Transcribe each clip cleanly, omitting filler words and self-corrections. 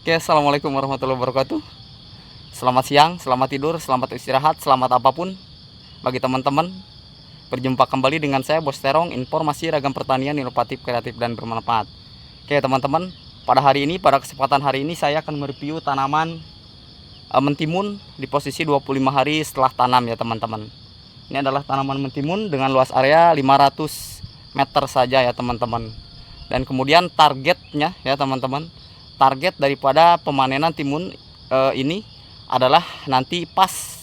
Oke, assalamualaikum warahmatullahi wabarakatuh. Selamat siang, selamat tidur, selamat istirahat, selamat apapun bagi teman-teman. Berjumpa kembali dengan saya Bos Terong, informasi ragam pertanian inovatif, kreatif, dan bermanfaat. Oke teman-teman, pada kesempatan hari ini saya akan mereview tanaman mentimun di posisi 25 hari setelah tanam ya teman-teman. Ini adalah tanaman mentimun dengan luas area 500 meter saja ya teman-teman. Dan kemudian targetnya ya teman-teman, target daripada pemanenan timun ini adalah nanti pas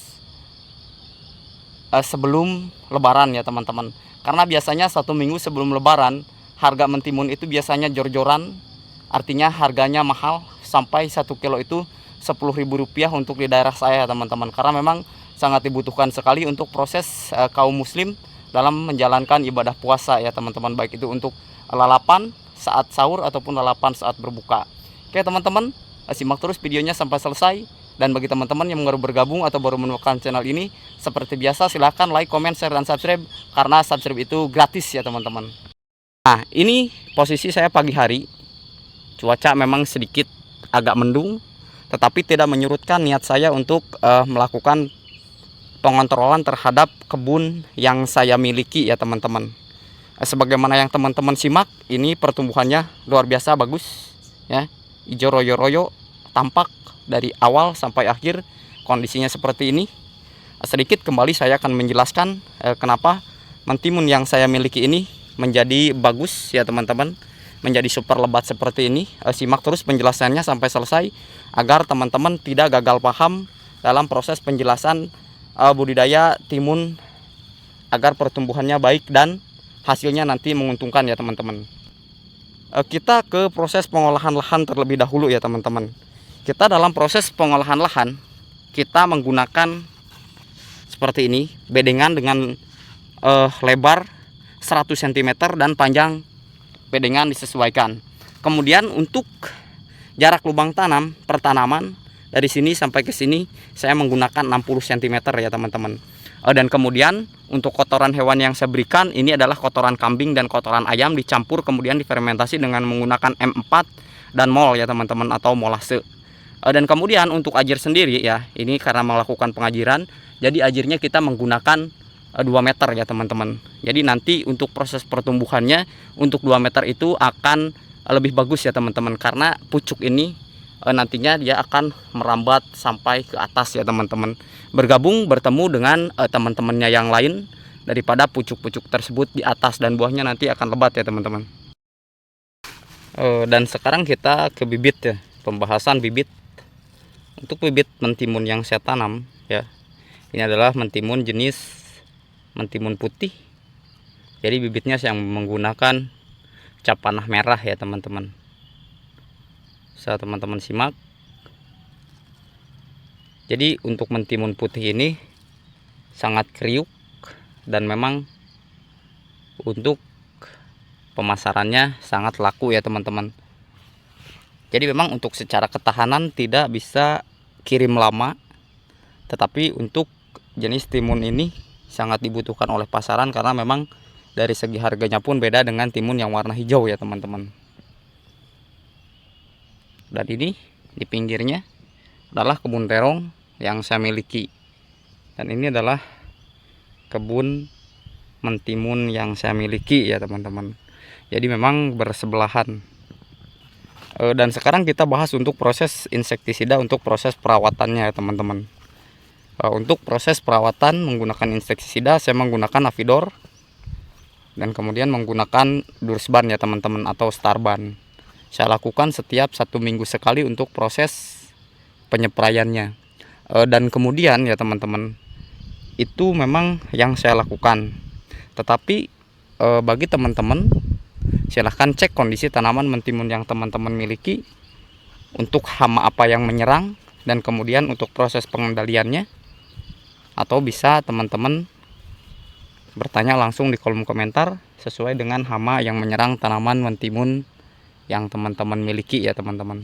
sebelum lebaran ya teman-teman. Karena biasanya 1 minggu sebelum lebaran harga mentimun itu biasanya jor-joran, artinya harganya mahal, sampai 1 kilo itu Rp10.000 untuk di daerah saya teman-teman. Karena memang sangat dibutuhkan sekali untuk proses kaum muslim dalam menjalankan ibadah puasa ya teman-teman, baik itu untuk lalapan saat sahur ataupun lalapan saat berbuka. Oke teman-teman, simak terus videonya sampai selesai. Dan bagi teman-teman yang baru bergabung atau baru menemukan channel ini, seperti biasa silahkan like, comment, share, dan subscribe, karena subscribe itu gratis ya teman-teman. Nah, ini posisi saya pagi hari. Cuaca memang sedikit agak mendung, tetapi tidak menyurutkan niat saya untuk melakukan pengontrolan terhadap kebun yang saya miliki ya teman-teman. Sebagaimana yang teman-teman simak, ini pertumbuhannya luar biasa bagus ya, hijau royo-royo, tampak dari awal sampai akhir kondisinya seperti ini. Sedikit kembali saya akan menjelaskan kenapa mentimun yang saya miliki ini menjadi bagus ya teman-teman, menjadi super lebat seperti ini. Simak terus penjelasannya sampai selesai agar teman-teman tidak gagal paham dalam proses penjelasan budidaya timun, agar pertumbuhannya baik dan hasilnya nanti menguntungkan ya teman-teman. Kita ke proses pengolahan lahan terlebih dahulu ya teman-teman. Kita dalam proses pengolahan lahan, kita menggunakan seperti ini, bedengan dengan lebar 100 cm dan panjang bedengan disesuaikan. Kemudian untuk jarak lubang tanam per tanaman dari sini sampai ke sini saya menggunakan 60 cm ya teman-teman. Dan kemudian untuk kotoran hewan yang saya berikan ini adalah kotoran kambing dan kotoran ayam dicampur kemudian difermentasi dengan menggunakan M4 dan mol ya teman-teman, atau molase. Dan kemudian untuk ajir sendiri ya, ini karena melakukan pengajiran, jadi ajirnya kita menggunakan 2 meter ya teman-teman. Jadi nanti untuk proses pertumbuhannya untuk 2 meter itu akan lebih bagus ya teman-teman, karena pucuk ini nantinya dia akan merambat sampai ke atas ya teman-teman, bertemu dengan teman-temannya yang lain daripada pucuk-pucuk tersebut di atas, dan buahnya nanti akan lebat ya teman-teman. Dan sekarang kita ke bibit ya, pembahasan bibit. Untuk bibit mentimun yang saya tanam ya, ini adalah mentimun jenis mentimun putih. Jadi bibitnya saya menggunakan cap panah merah ya teman-teman. Bisa teman-teman simak. Jadi untuk mentimun putih ini sangat kriuk, dan memang untuk pemasarannya sangat laku ya teman-teman. Jadi memang untuk secara ketahanan tidak bisa kirim lama, tetapi untuk jenis timun ini sangat dibutuhkan oleh pasaran, karena memang dari segi harganya pun beda dengan timun yang warna hijau ya teman-teman. Dan ini di pinggirnya adalah kebun terong yang saya miliki, dan ini adalah kebun mentimun yang saya miliki ya teman-teman. Jadi memang bersebelahan. Dan sekarang kita bahas untuk proses insektisida, untuk proses perawatannya ya teman-teman. Untuk proses perawatan menggunakan insektisida, saya menggunakan Avidor dan kemudian menggunakan Dursban ya teman-teman, atau Starban. Saya lakukan setiap 1 minggu sekali untuk proses penyepraiannya. Dan kemudian ya teman-teman, itu memang yang saya lakukan. Tetapi bagi teman-teman, silahkan cek kondisi tanaman mentimun yang teman-teman miliki untuk hama apa yang menyerang, dan kemudian untuk proses pengendaliannya, atau bisa teman-teman bertanya langsung di kolom komentar sesuai dengan hama yang menyerang tanaman mentimun yang teman-teman miliki ya teman-teman.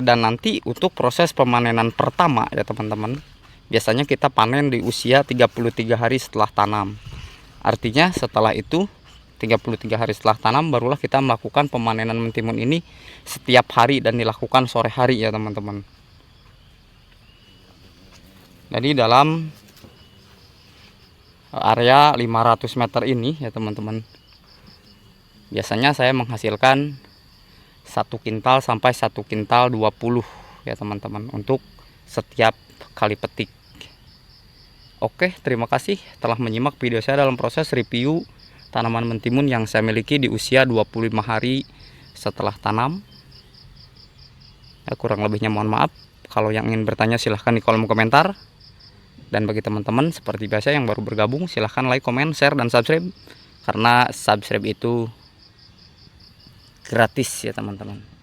Dan nanti untuk proses pemanenan pertama ya teman-teman, biasanya kita panen di usia 33 hari setelah tanam. Artinya setelah itu 33 hari setelah tanam barulah kita melakukan pemanenan mentimun ini setiap hari dan dilakukan sore hari ya teman-teman. Jadi dalam area 500 meter ini ya teman-teman, biasanya saya menghasilkan 1 kintal sampai 1 kintal 20 ya teman-teman untuk setiap kali petik. Oke, terima kasih telah menyimak video saya dalam proses review tanaman mentimun yang saya miliki di usia 25 hari setelah tanam. Ya, kurang lebihnya mohon maaf. Kalau yang ingin bertanya silahkan di kolom komentar. Dan bagi teman-teman seperti biasa yang baru bergabung, silahkan like, komen, share, dan subscribe. Karena subscribe itu gratis ya teman-teman.